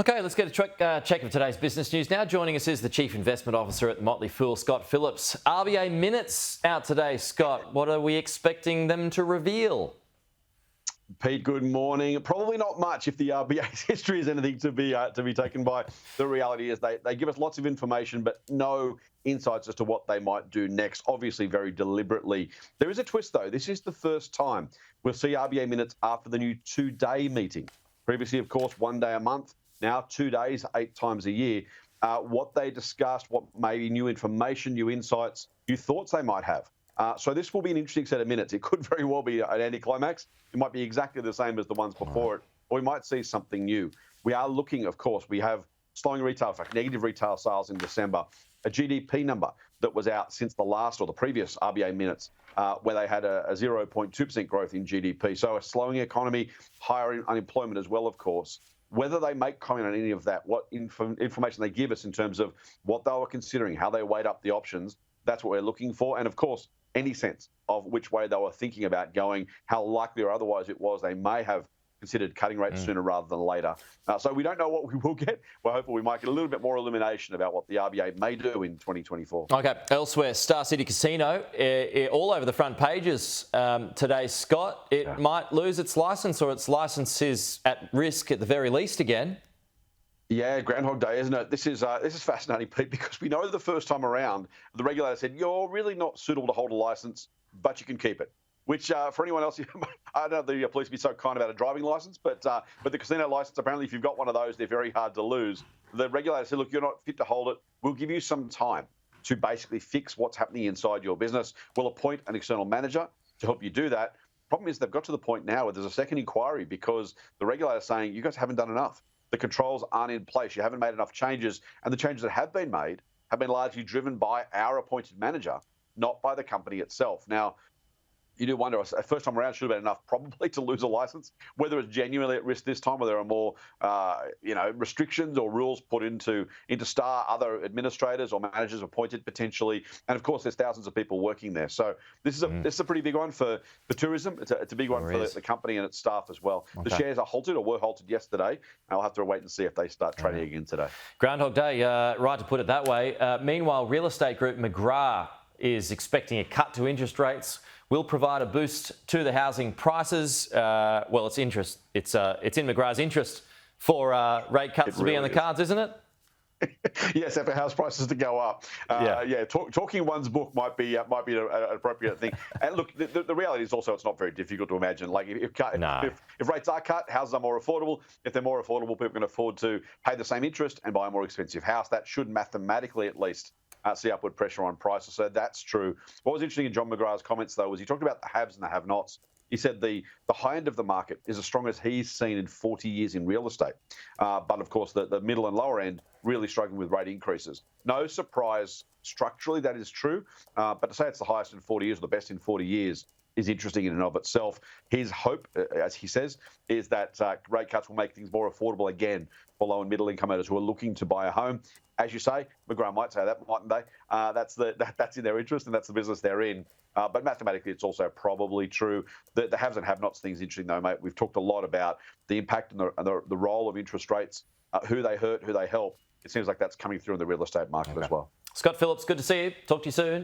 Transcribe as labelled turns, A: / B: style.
A: Okay, let's get a check of today's business news now. Joining us is the Chief Investment Officer at Motley, Scott Phillips. RBA minutes out today. Scott, what are we expecting them to reveal?
B: Pete, good morning. Probably not much if the RBA's history is anything to be taken by. The reality is they give us lots of information, but no insights as to what they might do next, obviously very deliberately. There is a twist, though. This is the first time we'll see RBA minutes after the new two-day meeting. Previously, of course, 1 day a month. Now 2 days, 8 times a year. What they discussed, what maybe new information, new insights, new thoughts they might have. So this will be an interesting set of minutes. It could very well be an anticlimax. It might be exactly the same as the ones before it, or we might see something new. We are looking, of course, we have slowing retail, in fact, negative retail sales in December, a GDP number that was out since the last or the previous RBA minutes, where they had a 0.2% growth in GDP. So a slowing economy, higher unemployment as well, of course. Whether they make comment on any of that, what information they give us in terms of what they were considering, how they weighed up the options, that's what we're looking for. And of course, any sense of which way they were thinking about going, how likely or otherwise it was they may have considered cutting rates sooner rather than later. So we don't know what we will get. We're hopeful we might get a little bit more illumination about what the RBA may do in 2024.
A: Okay, elsewhere, Star City Casino, all over the front pages today, Scott. It might lose its licence, or its licence is at risk at the very least again.
B: Yeah, Groundhog Day, isn't it? This is fascinating, Pete, because we know the first time around, the regulator said, you're really not suitable to hold a licence, but you can keep it. Which, for anyone else, I don't know the police be so kind about a driving licence, but the casino licence, apparently, if you've got one of those, they're very hard to lose. The regulator said, look, you're not fit to hold it. We'll give you some time to basically fix what's happening inside your business. We'll appoint an external manager to help you do that. Problem is, they've got to the point now where there's a second inquiry because the regulator's saying, you guys haven't done enough. The controls aren't in place. You haven't made enough changes. And the changes that have been made have been largely driven by our appointed manager, not by the company itself. Now, you do wonder, first time around should have been enough probably to lose a license. Whether it's genuinely at risk this time, whether there are more, restrictions or rules put into Star, other administrators or managers appointed potentially, and of course there's thousands of people working there. So this is a pretty big one for tourism. It's a big one for the company and its staff as well. Okay. The shares are halted or were halted yesterday. I'll have to wait and see if they start trading again today.
A: Groundhog Day, right to put it that way. Meanwhile, real estate group McGrath is expecting a cut to interest rates. Will provide a boost to the housing prices. Well, it's interest. It's in McGrath's interest for rate cuts to be on the cards, isn't it?
B: Yes, for house prices to go up. Talking one's book might be an appropriate thing. And look, the reality is also it's not very difficult to imagine. Like if rates are cut, houses are more affordable. If they're more affordable, people can afford to pay the same interest and buy a more expensive house. That should mathematically at least see upward pressure on prices. So that's true. What was interesting in John McGrath's comments, though, was he talked about the haves and the have-nots. He said the high end of the market is as strong as he's seen in 40 years in real estate. But, of course, the middle and lower end really struggling with rate increases. No surprise structurally that is true. But to say it's the highest in 40 years or the best in 40 years is interesting in and of itself. His hope, as he says, is that rate cuts will make things more affordable again for low and middle income owners who are looking to buy a home. As you say, McGrath might say that, mightn't they? That's in their interest and that's the business they're in. But mathematically, it's also probably true. The haves and have-nots thing is interesting, though, mate. We've talked a lot about the impact and the role of interest rates, who they hurt, who they help. It seems like that's coming through in the real estate market as well.
A: Scott Phillips, good to see you. Talk to you soon.